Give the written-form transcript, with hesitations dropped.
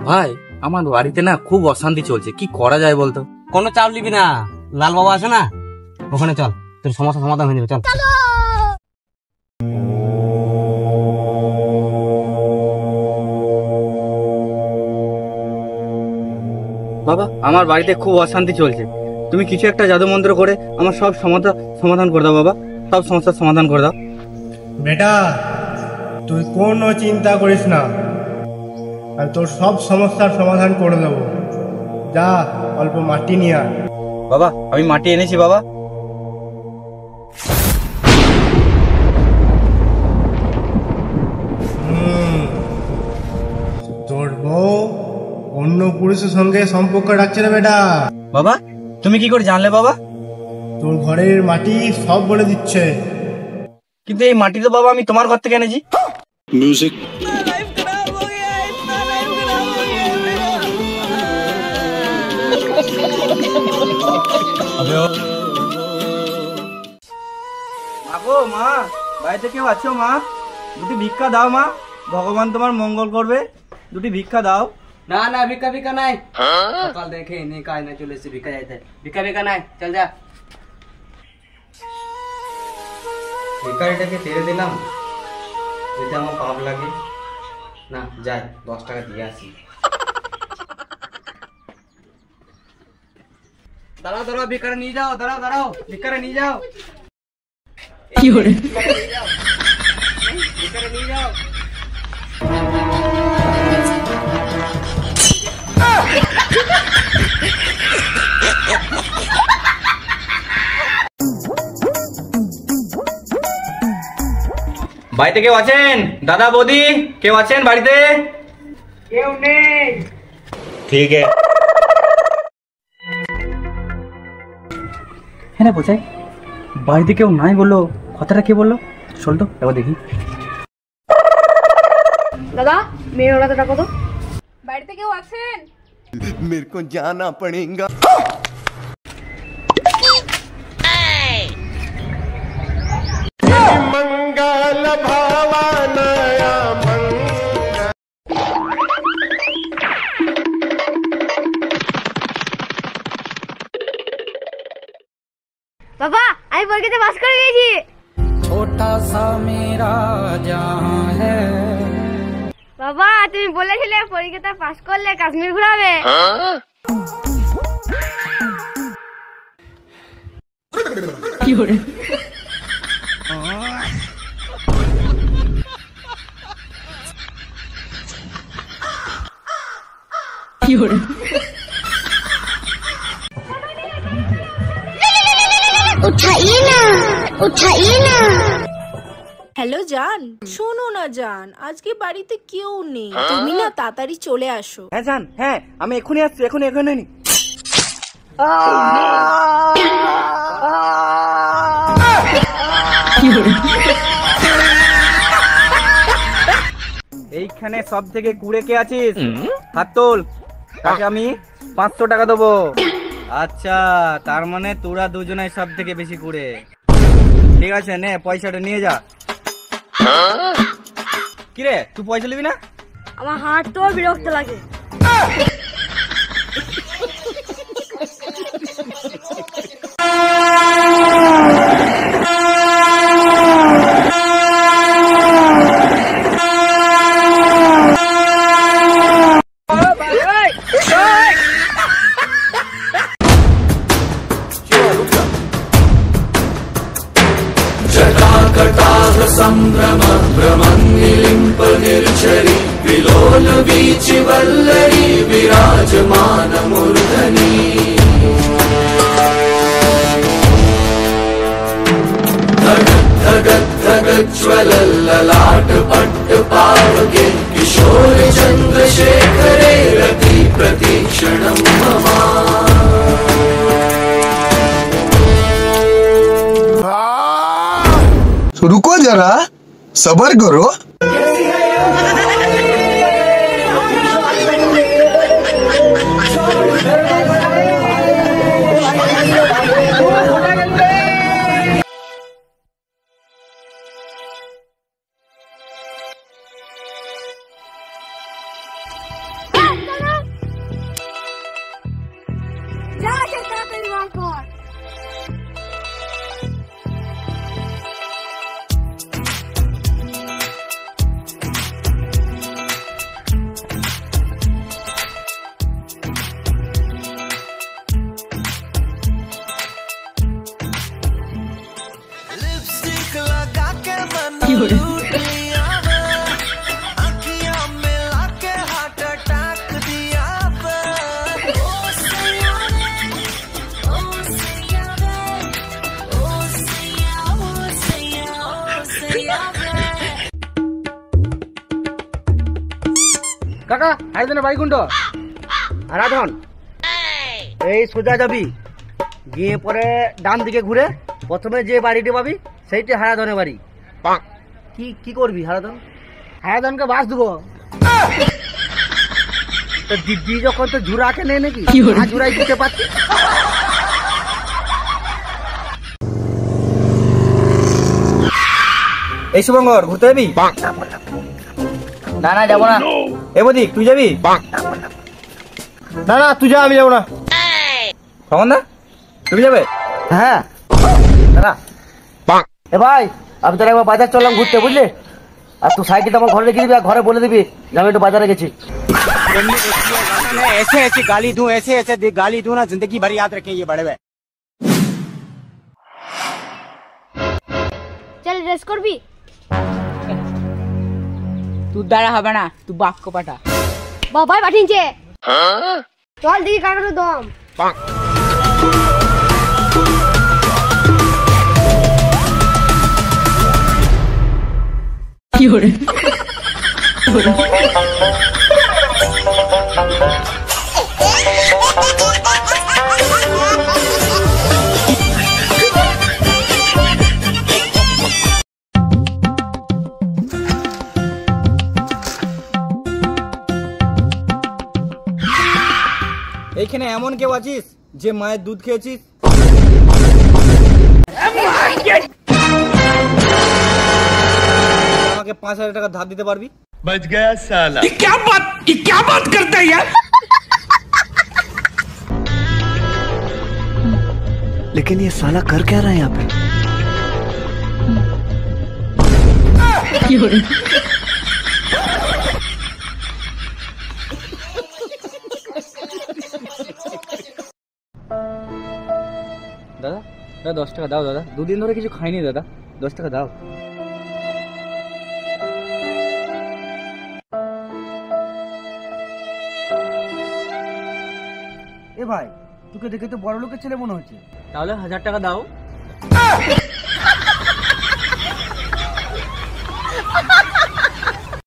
ভাই আমার বাড়িতে না খুব অশান্তি চলছে, কি করা যায় বলতো? কোনো চাপ নিবি না, লাল বাবা আছে না, ওখানে চল, তোর সমস্যা সমাধান হয়ে যাবে। চল বাবা আমার বাড়িতে খুব অশান্তি চলছে, তুমি কিছু একটা জাদু মন্ত্র করে আমার সব সমাধান করে দাও বাবা, সব সমস্যার সমাধান করে দাও। বেটা তুই কোনো চিন্তা করিস না, আমি তোর সব সমস্যার সমাধান করে দেবো। যা অল্প মাটি নিয়ে আয়। বাবা আমি মাটি এনেছি বাবা। তোর বউ অন্য পুরুষের সঙ্গে সম্পর্ক রাখছে রে বেটা। বাবা তুমি কি করে জানলে বাবা? তোর ঘরের মাটি সব বলে দিচ্ছে। কিন্তু এই মাটি তো বাবা আমি তোমার ঘর থেকে এনেছি। মিউজিক আগো মা, বাড়িতে কেউ আছো মা? দুটি ভিক্ষা দাও মা, ভগবান তোমার মঙ্গল করবে, দুটি ভিক্ষা দাও। না না, ভিক্ষা নাই, সকাল দেখে নে কাজ না চলে এসে ভিক্ষা যাইতে, ভিক্ষা নাই, চল যা। ভিক্ষারিটাকে তেড়ে দিলাম, যদি আমার পাপ লাগে না, যাই 10 টাকা দিয়ে আসি। দাঁড়াও ভিক্ষারে নিয়ে যাও, দাঁড়াও ভিক্ষারে নিয়ে যাও। কি হলো? ভিক্ষারে নিয়ে যাও। বাড়িতে কেউ আছেন? দাদা বৌদি কেউ আছেন বাড়িতে? কেউ নেই। ঠিক আছে। হ্যাঁ বোঝাই, বাড়িতে কেউ নাই বললো, কথাটা কে বললো? চল তো এবার দেখি। দাদা মেয়ের ওরা ডাকো তো। বাড়িতে কেউ আছেন? मेरे को जाना पड़ेगा। मंगल भावनया বাবা আমি পরীক্ষাতে পাস করে গেছি। छोटा सा मेरा जहां है। বাবা তুমি বলেছিলে পরীক্ষাতে পাস করলে কাশ্মীর ঘুরাবে। কি হলো? কি হলো? উঠাইয়ে না। হ্যালো জান, শোনো না জান, আজকে বাড়িতে কেউ নেই, তুমি না তাড়াতাড়ি চলে আসো। হ্যাঁ জান, হ্যাঁ আমি এখনই আসছি, এখনই। এইখানে সব থেকে কুড়ে কে আছিস? হাত তোল, তাকে আমি 500 টাকা দেবো। আচ্ছা তার মানে তোরা দুজনাই সব থেকে বেশি কুড়ে। ঠিক আছে নে পয়সাটা নিয়ে যা। কিরে তুই পয়সা নিবি না? আমার হাত তো বিরক্ত লাগে। संभ्रम भ्रमन्निलिम्प निर्झरि विलोल वीचि वल्लरी विराजमान मूर्धनि धगज्ज्वलल्ललाट पट्ट पावके किशोर चन्द्रशेखरे रति प्रतीक्षणं मम। रुको जरा, सबर करो। কাকা হারাধনের বাড়ি কোনটা? হারাধন এই সোজা যাবি, গিয়ে পরে ডান দিকে ঘুরে প্রথমে যে বাড়িটি পাবি সেইটি হারাধনের বাড়ি। কি কি করবি হারাধন? হারাধনকে বাস দেবো। তো দিদি যখন তো ঝুরাকে নেই নাকি, ঝুরাই দিতে পারছি। এই শুভঙ্কর ঘুরতে যাবি? না না যাবো না। এ বদিক তুই যাবি? না না তুই যা, আমি যাবো না। তখন না তুমি যাবে? হ্যাঁ দাদা এ ভাই আমি তোর একবার বাজার চললাম ঘুরতে, বুঝলি? আর তুই সাইকেলটা আমার ঘরে রেখে দিবি আর ঘরে বলে দিবি যে আমি একটু বাজারে গেছি। ऐसे ऐसे गाली दूं ना जिंदगी भर याद रखें ये बड़े भाई। চল রেস করবি? তুই দ্বারা হবে না, তুই বাক্য পাঠা। বাবাই পাঠিয়েছে। চল দেখি কাকার দম। কি করে? এইখানে এমন কেউ আছিস যে মায়ের দুধ খেয়েছিস? আমাকে 5,000 টাকা ধার দিতে পারবি? बच गया साला। क्या बात करता है यार? लेकिन ये साला कर क्या रहा है यहाँ पे? কি করে? দাদা দাদা 10 টাকা দাও দাদা, দুদিন ধরে কিছু খাইনি দাদা, 10 টাকা দাও। এ ভাই তোকে দেখে তো বড় লোকের ছেলে মনে হচ্ছে। তাহলে 1000 টাকা দাও।